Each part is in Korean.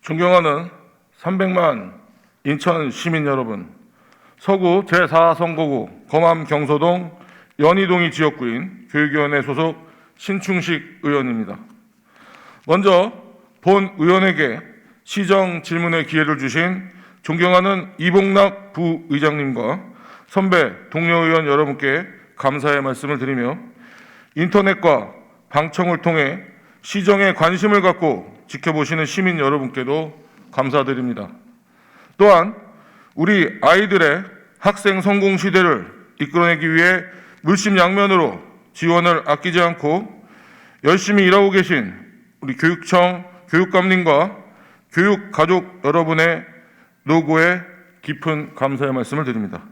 존경하는 300만 인천 시민 여러분, 서구 제4선거구 검암 경서동 연희동이 지역구인 교육위원회 소속 신충식 의원입니다. 먼저 본 의원에게 시정 질문의 기회를 주신 존경하는 이봉락 부의장님과 선배 동료 의원 여러분께 감사의 말씀을 드리며 인터넷과 방청을 통해 시정에 관심을 갖고 지켜보시는 시민 여러분께도 감사드립니다. 또한 우리 아이들의 학생 성공 시대를 이끌어내기 위해 물심양면으로 지원을 아끼지 않고 열심히 일하고 계신 우리 교육청 교육감님과 교육가족 여러분의 노고에 깊은 감사의 말씀을 드립니다.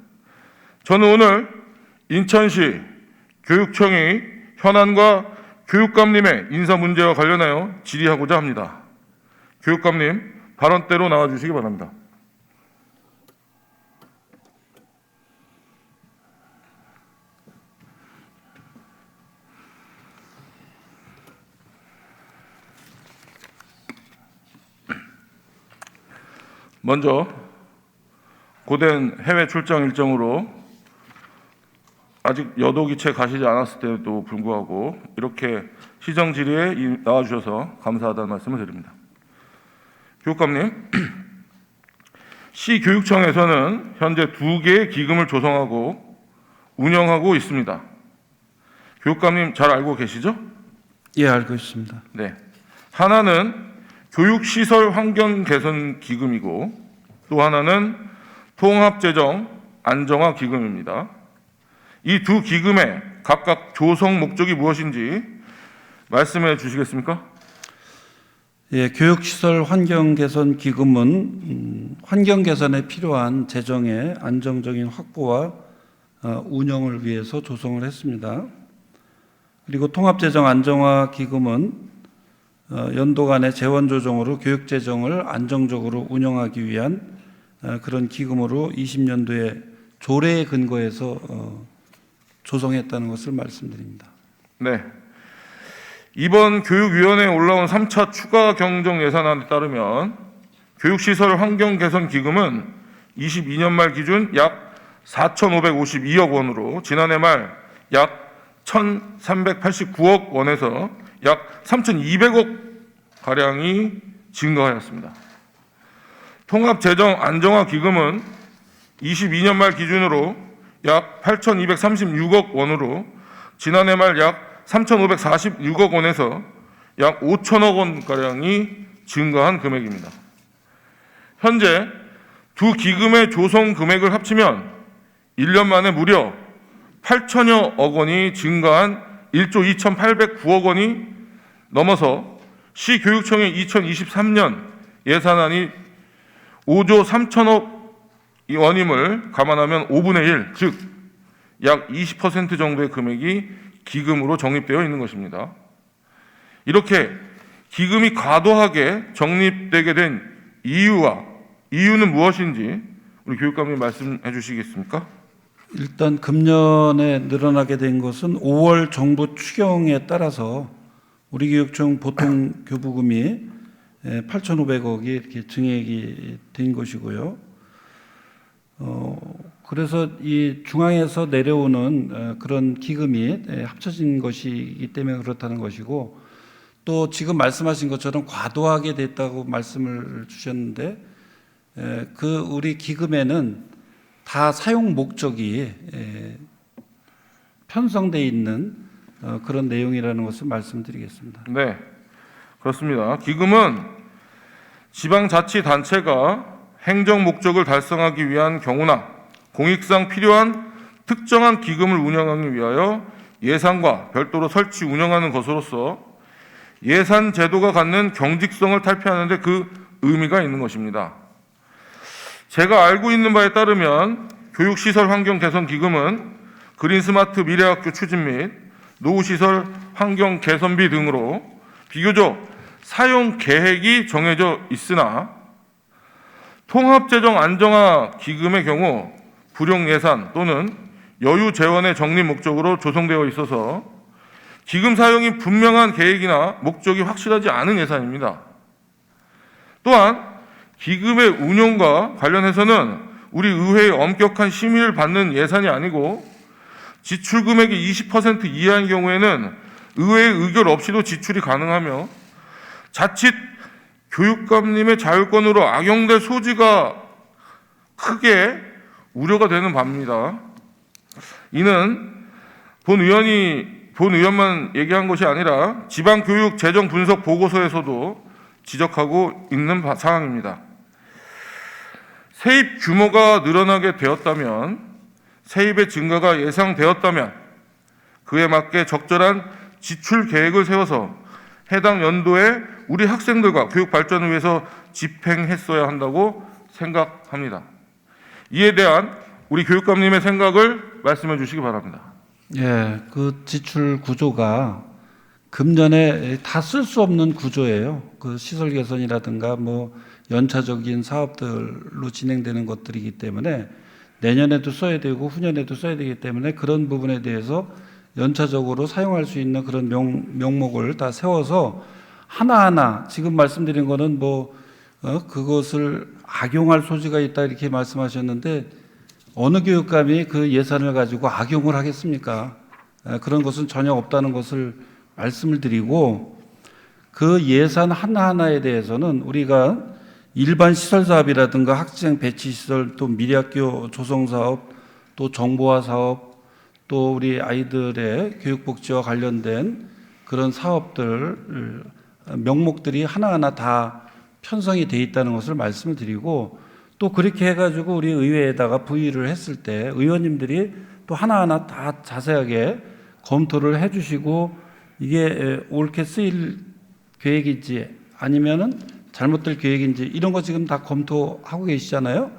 저는 오늘 인천시 교육청이 현안과 교육감님의 인사 문제와 관련하여 질의하고자 합니다. 교육감님, 발언대로 나와주시기 바랍니다. 먼저 고된 해외 출장 일정으로 아직 여도기체 가시지 않았을 때도 불구하고 이렇게 시정 질의에 나와주셔서 감사하다는 말씀을 드립니다. 교육감님, 시교육청에서는 현재 2개의 기금을 조성하고 운영하고 있습니다. 교육감님 잘 알고 계시죠? 예, 알고 있습니다. 네. 하나는 교육시설 환경 개선 기금이고 또 하나는 통합재정 안정화 기금입니다. 이 두 기금의 각각 조성 목적이 무엇인지 말씀해 주시겠습니까? 예, 교육시설 환경개선 기금은 환경 개선에 필요한 재정의 안정적인 확보와 운영을 위해서 조성을 했습니다. 그리고 통합재정 안정화 기금은 연도 간의 재원 조정으로 교육 재정을 안정적으로 운영하기 위한 그런 기금으로 20년도에 조례에 근거해서 조성했다는 것을 말씀드립니다. 네. 이번 교육위원회에 올라온 3차 추가 경정 예산안에 따르면 교육시설 환경 개선 기금은 22년 말 기준 약 4,552억 원으로 지난해 말 약 1,389억 원에서 약 3,200억 가량이 증가하였습니다. 통합재정 안정화 기금은 22년 말 기준으로 약 8,236억 원으로 지난해 말 약 3,546억 원에서 약 5천억 원가량이 증가한 금액입니다. 현재 두 기금의 조성 금액을 합치면 1년 만에 무려 8천여억 원이 증가한 1조 2,809억 원이 넘어서 시교육청의 2023년 예산안이 5조 3천억 원임을 감안하면 5분의 1, 즉 약 20% 정도의 금액이 기금으로 적립되어 있는 것입니다. 이렇게 기금이 과도하게 적립되게 된 이유는 무엇인지 우리 교육감님 말씀해 주시겠습니까? 일단 금년에 늘어나게 된 것은 5월 정부 추경에 따라서 우리 교육청 보통 교부금이 8,500억이 이렇게 증액이 된 것이고요. 그래서 이 중앙에서 내려오는 그런 기금이 합쳐진 것이기 때문에 그렇다는 것이고, 또 지금 말씀하신 것처럼 과도하게 됐다고 말씀을 주셨는데 그 우리 기금에는 다 사용 목적이 편성되어 있는 그런 내용이라는 것을 말씀드리겠습니다. 네, 그렇습니다. 기금은 지방자치단체가 행정 목적을 달성하기 위한 경우나 공익상 필요한 특정한 기금을 운영하기 위하여 예산과 별도로 설치 운영하는 것으로서 예산 제도가 갖는 경직성을 탈피하는 데 그 의미가 있는 것입니다. 제가 알고 있는 바에 따르면 교육시설 환경 개선 기금은 그린스마트 미래학교 추진 및 노후시설 환경 개선비 등으로 비교적 사용 계획이 정해져 있으나 통합재정 안정화 기금의 경우 불용 예산 또는 여유 재원의 적립 목적으로 조성되어 있어서 기금 사용이 분명한 계획이나 목적이 확실하지 않은 예산입니다. 또한 기금의 운용과 관련해서는 우리 의회의 엄격한 심의를 받는 예산이 아니고 지출 금액이 20% 이하인 경우에는 의회의 의결 없이도 지출이 가능하며 자칫 교육감님의 자율권으로 악용될 소지가 크게 우려가 되는 바입니다. 이는 본 의원만 얘기한 것이 아니라 지방교육 재정 분석 보고서에서도 지적하고 있는 상황입니다. 세입 규모가 늘어나게 되었다면, 세입의 증가가 예상되었다면 그에 맞게 적절한 지출 계획을 세워서 해당 연도에 우리 학생들과 교육 발전을 위해서 집행했어야 한다고 생각합니다. 이에 대한 우리 교육감님의 생각을 말씀해 주시기 바랍니다. 예, 그 지출 구조가 금년에 다 쓸 수 없는 구조예요. 그 시설 개선이라든가 뭐 연차적인 사업들로 진행되는 것들이기 때문에 내년에도 써야 되고 후년에도 써야 되기 때문에 그런 부분에 대해서 연차적으로 사용할 수 있는 그런 명목을 다 세워서 하나하나 지금 말씀드린 거는 그것을 악용할 소지가 있다 이렇게 말씀하셨는데 어느 교육감이 그 예산을 가지고 악용을 하겠습니까? 그런 것은 전혀 없다는 것을 말씀을 드리고 그 예산 하나하나에 대해서는 우리가 일반 시설 사업이라든가 학생 배치 시설 또 미래학교 조성 사업 또 정보화 사업 또 우리 아이들의 교육복지와 관련된 그런 사업들 명목들이 하나하나 다 편성이 돼 있다는 것을 말씀을 드리고 또 그렇게 해가지고 우리 의회에다가 부의를 했을 때 의원님들이 또 하나하나 다 자세하게 검토를 해주시고 이게 옳게 쓰일 계획인지 아니면은 잘못될 계획인지 이런 거 지금 다 검토하고 계시잖아요.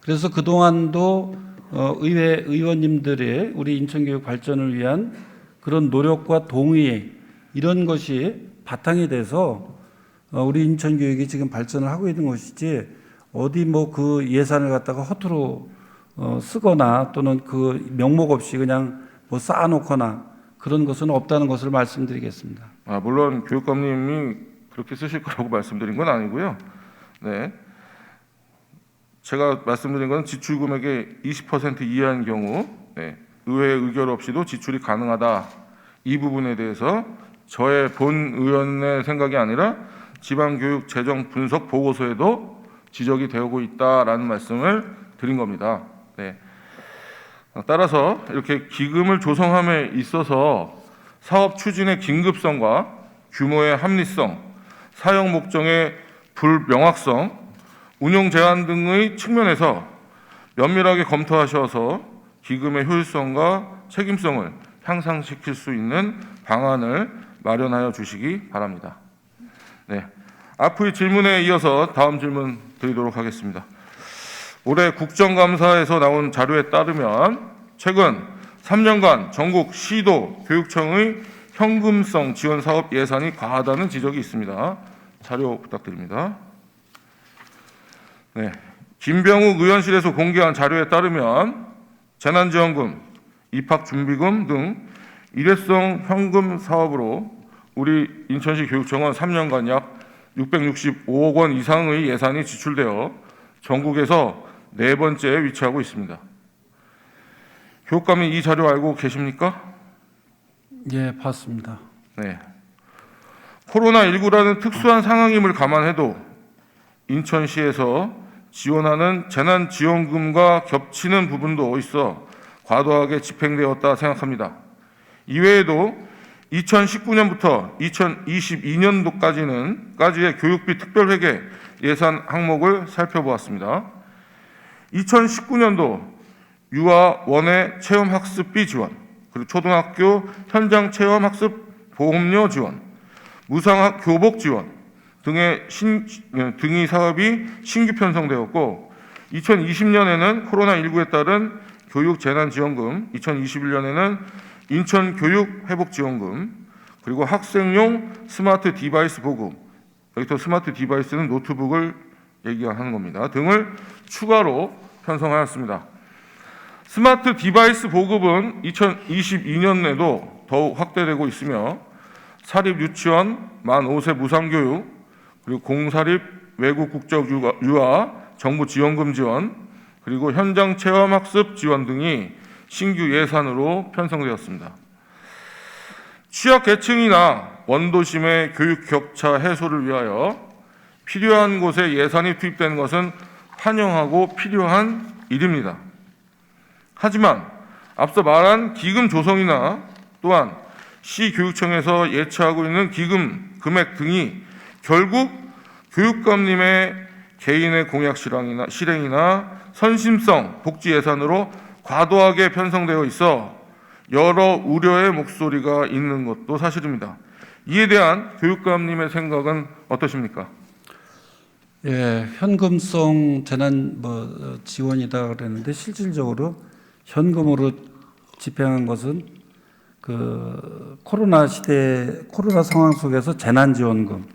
그래서 그동안도 의회 의원님들의 우리 인천교육 발전을 위한 그런 노력과 동의 이런 것이 바탕이 돼서 우리 인천교육이 지금 발전을 하고 있는 것이지 어디 그 예산을 갖다가 허투루 쓰거나 또는 그 명목 없이 그냥 쌓아놓거나 그런 것은 없다는 것을 말씀드리겠습니다. 물론 교육감님이 그렇게 쓰실 거라고 말씀드린 건 아니고요. 네, 제가 말씀드린 건 지출 금액의 20% 이하인 경우 의회 의결 없이도 지출이 가능하다. 이 부분에 대해서 저의 본 의원의 생각이 아니라 지방교육 재정 분석 보고서에도 지적이 되고 있다라는 말씀을 드린 겁니다. 네. 따라서 이렇게 기금을 조성함에 있어서 사업 추진의 긴급성과 규모의 합리성, 사용 목적의 불명확성, 운용 제한 등의 측면에서 면밀하게 검토하셔서 기금의 효율성과 책임성을 향상시킬 수 있는 방안을 마련하여 주시기 바랍니다. 네, 앞의 질문에 이어서 다음 질문 드리도록 하겠습니다. 올해 국정감사에서 나온 자료에 따르면 최근 3년간 전국 시도 교육청의 현금성 지원 사업 예산이 과하다는 지적이 있습니다. 자료 부탁드립니다. 네, 김병욱 의원실에서 공개한 자료에 따르면 재난지원금, 입학준비금 등 일회성 현금 사업으로 우리 인천시 교육청은 3년간 약 665억 원 이상의 예산이 지출되어 전국에서 4번째에 위치하고 있습니다. 교육감이 이 자료 알고 계십니까? 예, 봤습니다. 네. 코로나19라는 특수한 상황임을 감안해도 인천시에서 지원하는 재난지원금과 겹치는 부분도 있어 과도하게 집행되었다 생각합니다. 이외에도 2019년부터 2022년도까지의 교육비 특별회계 예산 항목을 살펴보았습니다. 2019년도 유아 원외 체험학습비 지원, 그리고 초등학교 현장 체험학습 보험료 지원, 무상학 교복 지원 등의 사업이 신규 편성되었고 2020년에는 코로나19에 따른 교육재난지원금, 2021년에는 인천교육회복지원금, 그리고 학생용 스마트 디바이스 보급, 여기서 스마트 디바이스는 노트북을 얘기하는 겁니다. 등을 추가로 편성하였습니다. 스마트 디바이스 보급은 2022년에도 더욱 확대되고 있으며 사립 유치원 만 5세 무상교육, 그리고 공사립 외국 국적 유아, 정부 지원금 지원, 그리고 현장 체험 학습 지원 등이 신규 예산으로 편성되었습니다. 취약 계층이나 원도심의 교육 격차 해소를 위하여 필요한 곳에 예산이 투입되는 것은 환영하고 필요한 일입니다. 하지만 앞서 말한 기금 조성이나 또한 시교육청에서 예치하고 있는 기금 금액 등이 결국 교육감님의 개인의 공약 실행이나 선심성 복지 예산으로 과도하게 편성되어 있어 여러 우려의 목소리가 있는 것도 사실입니다. 이에 대한 교육감님의 생각은 어떠십니까? 예, 현금성 재난 지원이다 그랬는데 실질적으로 현금으로 집행한 것은 그 코로나 상황 속에서 재난지원금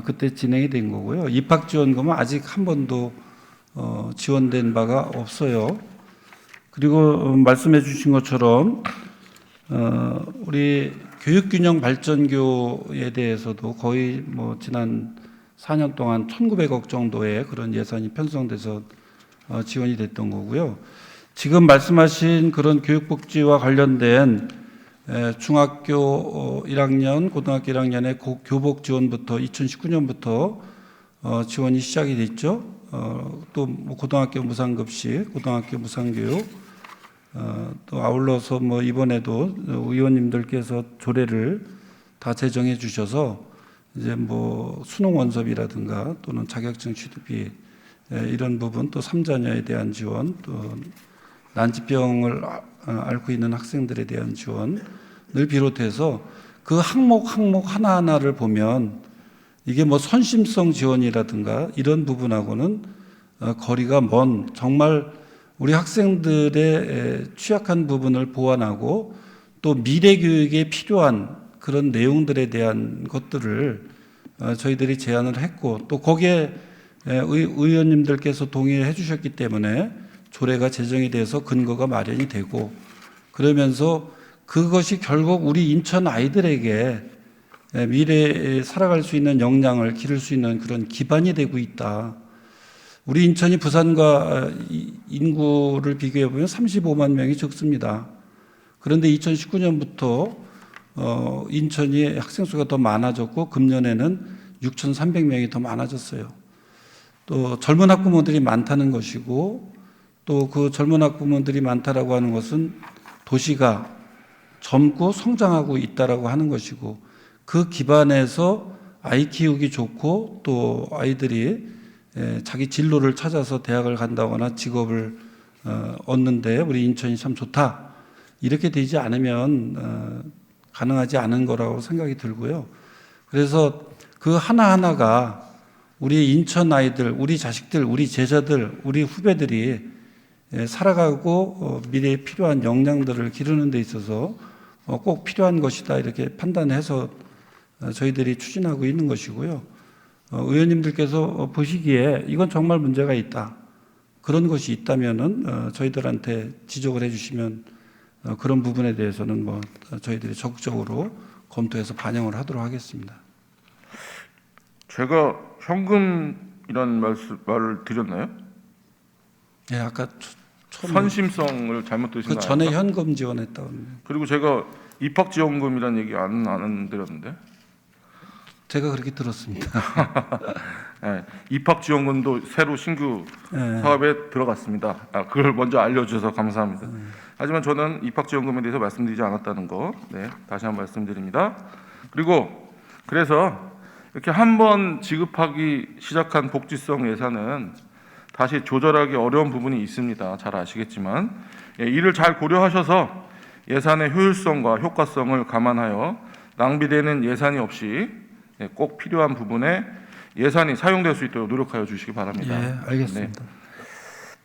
그때 진행이 된 거고요. 입학지원금은 아직 한 번도 지원된 바가 없어요. 그리고 말씀해 주신 것처럼 우리 교육균형 발전교에 대해서도 거의 지난 4년 동안 1,900억 정도의 그런 예산이 편성돼서 지원이 됐던 거고요. 지금 말씀하신 그런 교육복지와 관련된 중학교 1학년, 고등학교 1학년의 교복 지원부터 2019년부터 지원이 시작이 됐죠. 또 고등학교 무상급식, 고등학교 무상교육, 또 아울러서 이번에도 의원님들께서 조례를 다 제정해 주셔서 이제 수능 원섭이라든가 또는 자격증 취득비 이런 부분 또 3자녀에 대한 지원 또 난치병을 앓고 있는 학생들에 대한 지원을 비롯해서 그 항목 하나하나를 보면 이게 선심성 지원이라든가 이런 부분하고는 거리가 먼 정말 우리 학생들의 취약한 부분을 보완하고 또 미래 교육에 필요한 그런 내용들에 대한 것들을 저희들이 제안을 했고 또 거기에 의원님들께서 동의해 주셨기 때문에 조례가 제정이 돼서 근거가 마련이 되고 그러면서 그것이 결국 우리 인천 아이들에게 미래에 살아갈 수 있는 역량을 기를 수 있는 그런 기반이 되고 있다. 우리 인천이 부산과 인구를 비교해 보면 35만 명이 적습니다. 그런데 2019년부터 인천이 학생 수가 더 많아졌고 금년에는 6,300명이 더 많아졌어요. 또 젊은 학부모들이 많다는 것이고 또 그 젊은 학부모들이 많다라고 하는 것은 도시가 젊고 성장하고 있다라고 하는 것이고 그 기반에서 아이 키우기 좋고 또 아이들이 자기 진로를 찾아서 대학을 간다거나 직업을 얻는데 우리 인천이 참 좋다. 이렇게 되지 않으면 가능하지 않은 거라고 생각이 들고요. 그래서 그 하나하나가 우리 인천 아이들, 우리 자식들, 우리 제자들, 우리 후배들이 살아가고 미래에 필요한 역량들을 기르는 데 있어서 꼭 필요한 것이다 이렇게 판단해서 저희들이 추진하고 있는 것이고요. 의원님들께서 보시기에 이건 정말 문제가 있다. 그런 것이 있다면은 저희들한테 지적을 해주시면 그런 부분에 대해서는 저희들이 적극적으로 검토해서 반영을 하도록 하겠습니다. 제가 현금이라는 말을 드렸나요? 네, 아까 처음에 선심성을 잘못 드신 거 그 전에 아닙니까? 현금 지원했다고. 그리고 제가 입학지원금이라는 얘기 안 드렸는데. 제가 그렇게 들었습니다. 네, 입학지원금도 새로 신규 네. 사업에 들어갔습니다. 그걸 먼저 알려주셔서 감사합니다. 하지만 저는 입학지원금에 대해서 말씀드리지 않았다는 거, 다시 한번 말씀드립니다. 그리고 그래서 이렇게 한번 지급하기 시작한 복지성 예산은 다시 조절하기 어려운 부분이 있습니다. 잘 아시겠지만 이를 잘 고려하셔서 예산의 효율성과 효과성을 감안하여 낭비되는 예산이 없이 꼭 필요한 부분에 예산이 사용될 수 있도록 노력하여 주시기 바랍니다. 예, 알겠습니다.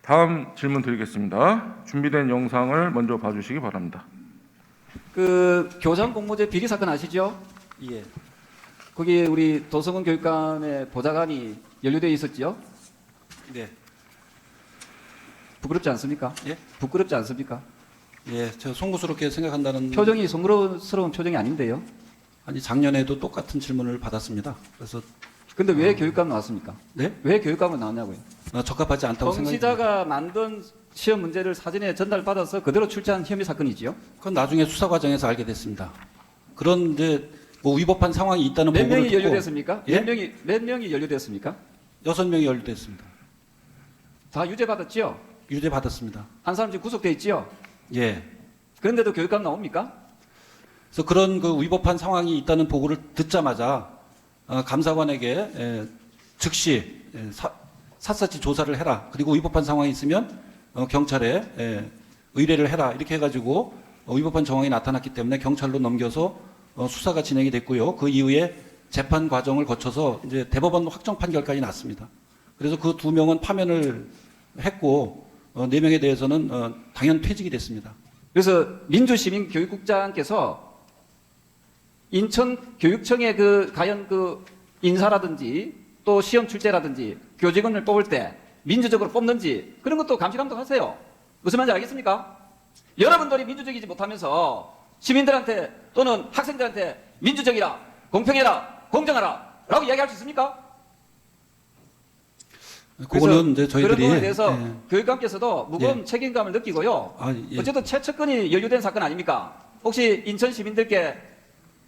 다음 질문 드리겠습니다. 준비된 영상을 먼저 봐주시기 바랍니다. 그 교장 공모제 비리 사건 아시죠? 예. 거기 우리 도성은 교육감의 보좌관이 연루되어 있었죠? 네. 부끄럽지 않습니까? 예? 부끄럽지 않습니까? 예, 제가 송구스럽게 생각한다는 표정이 송구스러운 표정이 아닌데요. 아니 작년에도 똑같은 질문을 받았습니다. 그래서 근데 왜 교육감 나왔습니까? 네? 왜 교육감은 나왔냐고요? 적합하지 않다고 생각합니다. 정치자가 만든 시험 문제를 사전에 전달받아서 그대로 출제한 혐의 사건이지요. 그건 나중에 수사 과정에서 알게 됐습니다. 그런 이제 뭐 위법한 상황이 있다는 몇 보고를 명이 듣고 연루됐습니까? 예? 몇 명이 연루됐습니까? 6명이 연루됐습니다. 다 유죄 받았지요. 유죄 받았습니다. 한 사람 지금 구속돼 있지요. 예. 그런데도 교육감 나옵니까? 그래서 그런 그 위법한 상황이 있다는 보고를 듣자마자 감사관에게 즉시 샅샅이 조사를 해라. 그리고 위법한 상황이 있으면 경찰에 의뢰를 해라. 이렇게 해가지고 위법한 정황이 나타났기 때문에 경찰로 넘겨서 수사가 진행이 됐고요. 그 이후에 재판 과정을 거쳐서 이제 대법원 확정 판결까지 났습니다. 그래서 그 2명은 파면을 했고 4명에 대해서는 당연 퇴직이 됐습니다. 그래서 민주시민교육국장께서 인천교육청의 과연 인사라든지 또 시험 출제라든지 교직원을 뽑을 때 민주적으로 뽑는지 그런 것도 감시 감독하세요. 무슨 말인지 알겠습니까? 여러분들이 민주적이지 못하면서 시민들한테 또는 학생들한테 민주적이라, 공평해라, 공정하라 라고 이야기할 수 있습니까? 그거는 이제 그런 저희들이 부분에 대해서 교육감께서도 무거운 책임감을 느끼고요. 예. 어쨌든 최측근이 연루된 사건 아닙니까? 혹시 인천 시민들께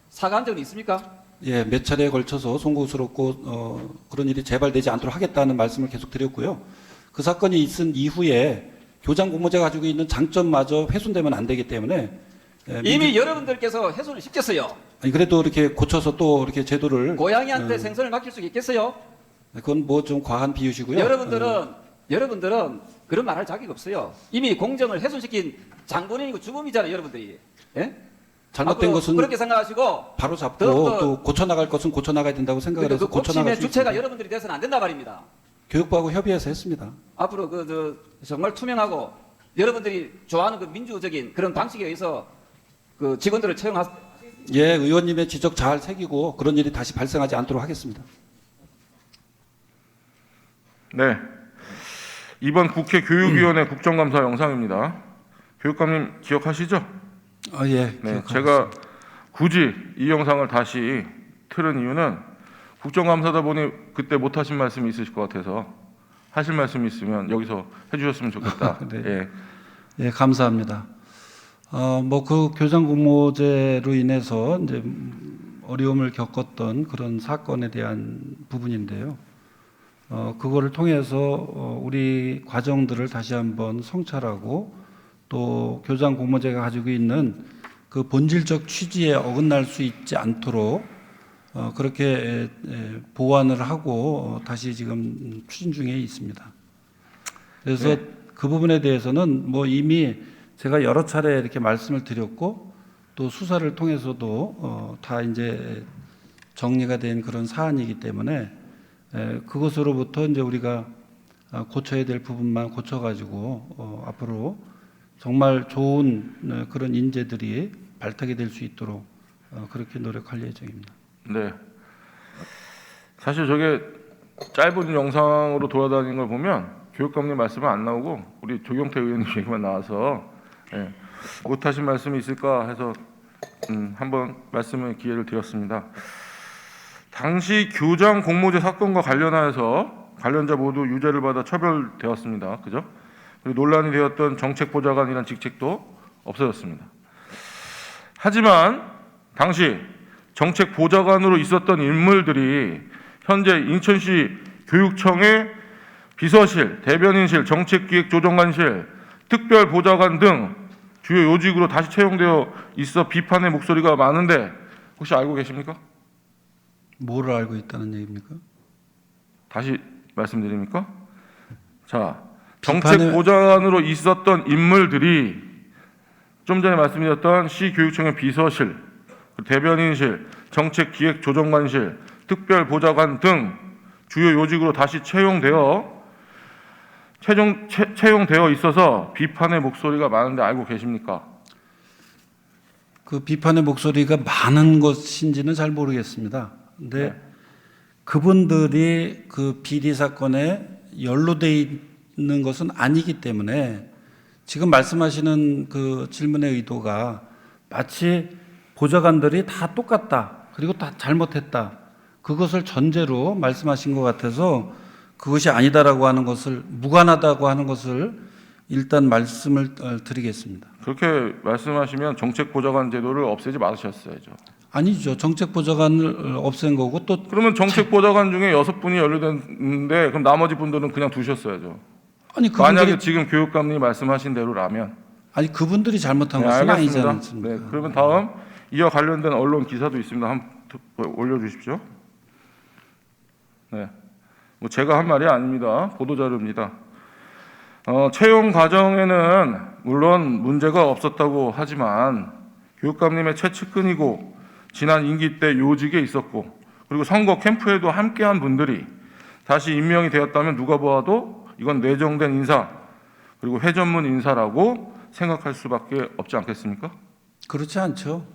사과한 적은 있습니까? 예, 몇 차례에 걸쳐서 송구스럽고 그런 일이 재발되지 않도록 하겠다는 말씀을 계속 드렸고요. 그 사건이 있은 이후에 교장 공모제가 가지고 있는 장점마저 훼손되면 안 되기 때문에 이미 여러분들께서 훼손을 시켰어요. 아니, 그래도 이렇게 고쳐서 또 이렇게 제도를 고양이한테 생선을 맡길 수 있겠어요? 그건 뭐 좀 과한 비유시고요. 여러분들은 그런 말할 자격이 없어요. 이미 공정을 훼손시킨 장본인이고 주범이잖아요, 여러분들이. 예? 잘못된 것은 그렇게 생각하시고 바로 잡고 더 또 고쳐 나갈 것은 고쳐 나가야 된다고 생각을 그 해서 고쳐 나갈 고침의 수 주체가 있습니다. 여러분들이 돼서는 안 된다 말입니다. 교육부하고 협의해서 했습니다. 앞으로 정말 투명하고 여러분들이 좋아하는 그 민주적인 그런 방식에 의해서 그 직원들을 채용하. 예, 의원님의 지적 잘 새기고 그런 일이 다시 발생하지 않도록 하겠습니다. 네. 이번 국회 교육위원회 국정감사 영상입니다. 교육감님 기억하시죠? 예. 네. 기억하고 제가 굳이 이 영상을 다시 틀은 이유는 국정감사다 보니 그때 못하신 말씀이 있으실 것 같아서 하실 말씀이 있으면 여기서 해주셨으면 좋겠다. 네. 예. 예, 감사합니다. 뭐 그 교장 공모제로 인해서 이제 어려움을 겪었던 그런 사건에 대한 부분인데요. 그거를 통해서 우리 과정들을 다시 한번 성찰하고 또 교장 공모제가 가지고 있는 그 본질적 취지에 어긋날 수 있지 않도록 그렇게 보완을 하고 다시 지금 추진 중에 있습니다. 그래서 네. 그 부분에 대해서는 뭐 이미 제가 여러 차례 이렇게 말씀을 드렸고 또 수사를 통해서도 다 이제 정리가 된 그런 사안이기 때문에 그것으로부터 이제 우리가 고쳐야 될 부분만 고쳐가지고 앞으로 정말 좋은 그런 인재들이 발탁이 될 수 있도록 그렇게 노력할 예정입니다. 네. 사실 저게 짧은 영상으로 돌아다니는 걸 보면 교육감님 말씀은 안 나오고 우리 조경태 의원님 얘기만 나와서 못하신 말씀이 있을까 해서 한번 말씀의 기회를 드렸습니다. 당시 교장 공모제 사건과 관련하여서 관련자 모두 유죄를 받아 처벌되었습니다. 그죠? 그리고 논란이 되었던 정책보좌관이라는 직책도 없어졌습니다. 하지만 당시 정책보좌관으로 있었던 인물들이 현재 인천시 교육청의 비서실, 대변인실, 정책기획조정관실, 특별보좌관 등 주요 요직으로 다시 채용되어 있어 비판의 목소리가 많은데 혹시 알고 계십니까? 뭐를 알고 있다는 얘기입니까? 다시 말씀드립니까? 자, 정책보좌관으로 있었던 인물들이 좀 전에 말씀드렸던 시교육청의 비서실, 대변인실, 정책기획조정관실, 특별보좌관 등 주요 요직으로 다시 채용되어 있어서 비판의 목소리가 많은데 알고 계십니까? 그 비판의 목소리가 많은 것인지는 잘 모르겠습니다. 근데 네. 그분들이 그 비리 사건에 연루돼 있는 것은 아니기 때문에 지금 말씀하시는 그 질문의 의도가 마치 보좌관들이 다 똑같다. 그리고 다 잘못했다. 그것을 전제로 말씀하신 것 같아서 그것이 아니다라고 하는 것을 무관하다고 하는 것을 일단 말씀을 드리겠습니다. 그렇게 말씀하시면 정책보좌관 제도를 없애지 마셨어야죠. 아니죠. 정책보좌관을 없앤 거고 또 그러면 정책보좌관 중에 6분이 연루됐는데 그럼 나머지 분들은 그냥 두셨어야죠. 아니 만약에 그분들이 지금 교육감님이 말씀하신 대로라면. 아니 그분들이 잘못한 네, 것은 아니지 알겠습니다. 않습니까? 네, 그러면 다음 이와 관련된 언론 기사도 있습니다. 한번 올려주십시오. 네, 뭐 제가 한 말이 아닙니다. 보도자료입니다. 채용 과정에는 물론 문제가 없었다고 하지만 교육감님의 최측근이고 지난 임기 때 요직에 있었고 그리고 선거 캠프에도 함께한 분들이 다시 임명이 되었다면 누가 보아도 이건 내정된 인사 그리고 회전문 인사라고 생각할 수밖에 없지 않겠습니까? 그렇지 않죠.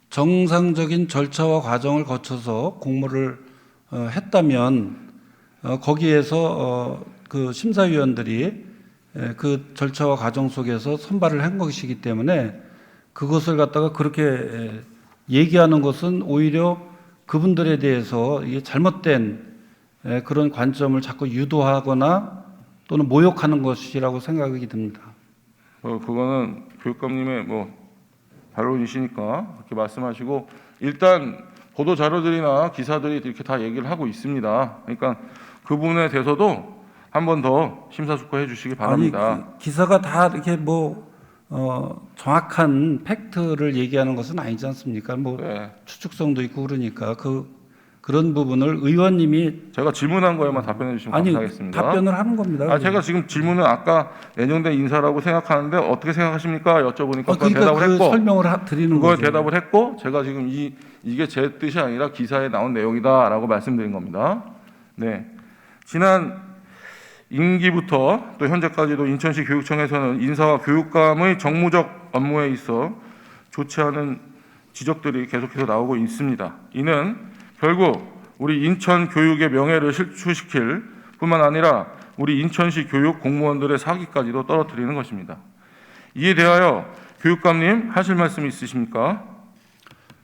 정상적인 절차와 과정을 거쳐서 공모를 했다면 거기에서 그 심사위원들이 그 절차와 과정 속에서 선발을 한 것이기 때문에 그것을 갖다가 그렇게 얘기하는 것은 오히려 그분들에 대해서 이게 잘못된 그런 관점을 자꾸 유도하거나 또는 모욕하는 것이라고 생각이 듭니다. 그거는 교육감님의 뭐 발언이시니까 그렇게 말씀하시고 일단 보도 자료들이나 기사들이 이렇게 다 얘기를 하고 있습니다. 그러니까 그 부분에 대해서도 한 번 더 심사숙고해 주시기 바랍니다. 아니, 기사가 다 이렇게 정확한 팩트를 얘기하는 것은 아니지 않습니까? 네. 추측성도 있고 그러니까 그런 부분을 의원님이 제가 질문한 거에만 답변해 주시면 아니 감사하겠습니다. 답변을 하는 겁니다. 제가 지금 질문은 아까 내정된 인사라고 생각하는데 어떻게 생각하십니까? 여쭤보니까 그걸 그러니까 대답을 그 했고 설명을 드리는 그걸 거죠. 대답을 했고 제가 지금 이게 제 뜻이 아니라 기사에 나온 내용이다라고 말씀드린 겁니다. 네, 지난 임기부터 또 현재까지도 인천시 교육청에서는 인사와 교육감의 정무적 업무에 있어 좋지 않은 지적들이 계속해서 나오고 있습니다. 이는 결국 우리 인천 교육의 명예를 실추시킬 뿐만 아니라 우리 인천시 교육 공무원들의 사기까지도 떨어뜨리는 것입니다. 이에 대하여 교육감님 하실 말씀이 있으십니까?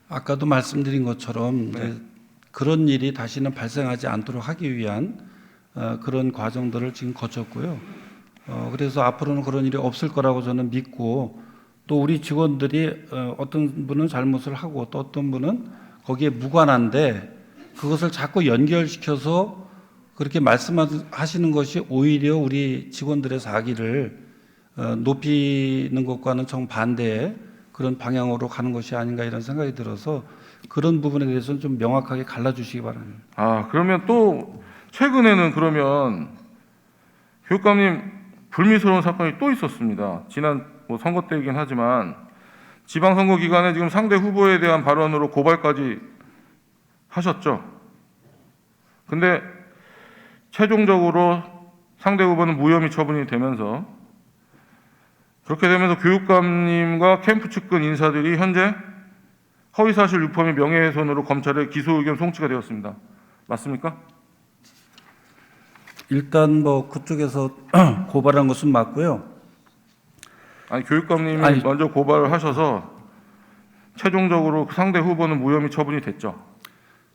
아까도 말씀드린 것처럼 네. 그런 일이 다시는 발생하지 않도록 하기 위한 그런 과정들을 지금 거쳤고요. 그래서 앞으로는 그런 일이 없을 거라고 저는 믿고 또 우리 직원들이 어떤 분은 잘못을 하고 또 어떤 분은 거기에 무관한데 그것을 자꾸 연결시켜서 그렇게 말씀하시는 것이 오히려 우리 직원들의 사기를 높이는 것과는 정반대의 그런 방향으로 가는 것이 아닌가 이런 생각이 들어서 그런 부분에 대해서는 좀 명확하게 갈라주시기 바랍니다. 그러면 또 최근에는 그러면 교육감님 불미스러운 사건이 또 있었습니다. 지난 선거 때이긴 하지만 지방선거 기간에 지금 상대 후보에 대한 발언으로 고발까지 하셨죠. 근데 최종적으로 상대 후보는 무혐의 처분이 되면서 그렇게 되면서 교육감님과 캠프 측근 인사들이 현재 허위사실 유포 및 명예훼손으로 검찰에 기소 의견 송치가 되었습니다. 맞습니까? 일단 그쪽에서 고발한 것은 맞고요. 교육감님이 먼저 고발을 하셔서 최종적으로 상대 후보는 무혐의 처분이 됐죠.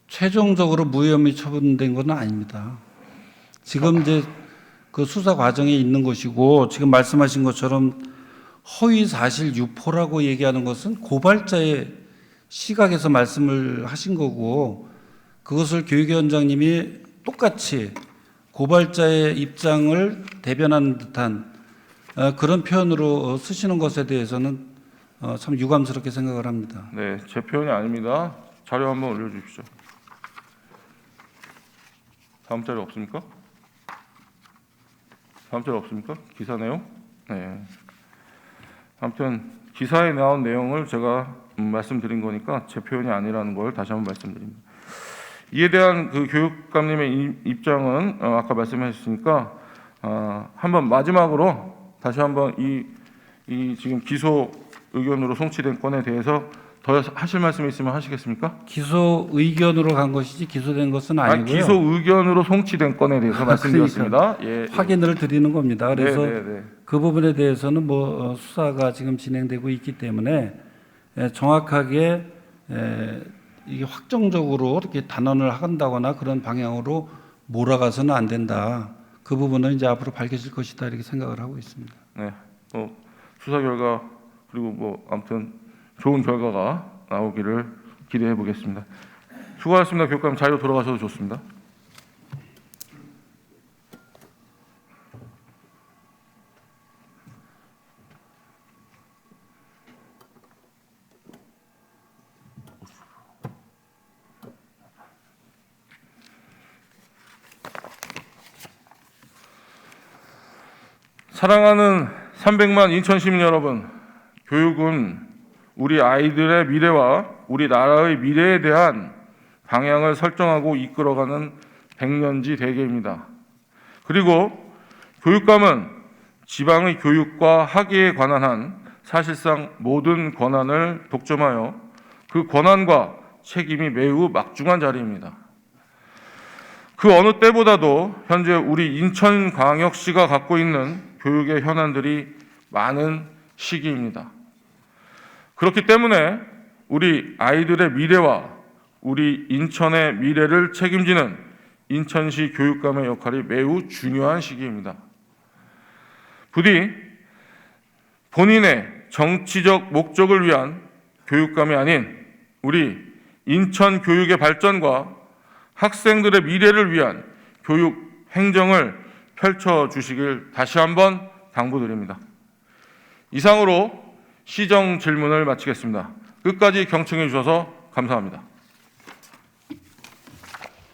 최종적으로 무혐의 처분된 건 아닙니다. 지금 이제 그 수사 과정에 있는 것이고 지금 말씀하신 것처럼 허위 사실 유포라고 얘기하는 것은 고발자의 시각에서 말씀을 하신 거고 그것을 교육위원장님이 똑같이 고발자의 입장을 대변하는 듯한 그런 표현으로 쓰시는 것에 대해서는 참 유감스럽게 생각을 합니다. 네, 제 표현이 아닙니다. 자료 한번 올려주십시오. 다음 자료 없습니까? 다음 자료 없습니까? 기사 내용? 네. 아무튼 기사에 나온 내용을 제가 말씀드린 거니까 제 표현이 아니라는 걸 다시 한번 말씀드립니다. 이에 대한 그 교육감님의 입장은 아까 말씀하셨으니까 한번 마지막으로 다시 한번 이 지금 기소 의견으로 송치된 건에 대해서 더 하실 말씀이 있으면 하시겠습니까? 기소 의견으로 간 것이지 기소된 것은 아니고요. 기소 의견으로 송치된 건에 대해서 말씀드렸습니다. 예, 확인을 드리는 겁니다. 그래서 네. 그 부분에 대해서는 수사가 지금 진행되고 있기 때문에 정확하게 이게 확정적으로 이렇게 단언을 한다거나 그런 방향으로 몰아가서는 안 된다. 그 부분은 이제 앞으로 밝혀질 것이다 이렇게 생각을 하고 있습니다. 네, 수사 결과 그리고 아무튼 좋은 결과가 나오기를 기대해 보겠습니다. 수고하셨습니다. 교육감 자리로 돌아가셔도 좋습니다. 사랑하는 300만 인천 시민 여러분, 교육은 우리 아이들의 미래와 우리 나라의 미래에 대한 방향을 설정하고 이끌어가는 백년지 대계입니다. 그리고 교육감은 지방의 교육과 학예에 관한 한 사실상 모든 권한을 독점하여 그 권한과 책임이 매우 막중한 자리입니다. 그 어느 때보다도 현재 우리 인천광역시가 갖고 있는 교육의 현안들이 많은 시기입니다. 그렇기 때문에 우리 아이들의 미래와 우리 인천의 미래를 책임지는 인천시 교육감의 역할이 매우 중요한 시기입니다. 부디 본인의 정치적 목적을 위한 교육감이 아닌 우리 인천 교육의 발전과 학생들의 미래를 위한 교육 행정을 펼쳐주시길 다시 한번 당부드립니다. 이상으로 시정 질문을 마치겠습니다. 끝까지 경청해 주셔서 감사합니다.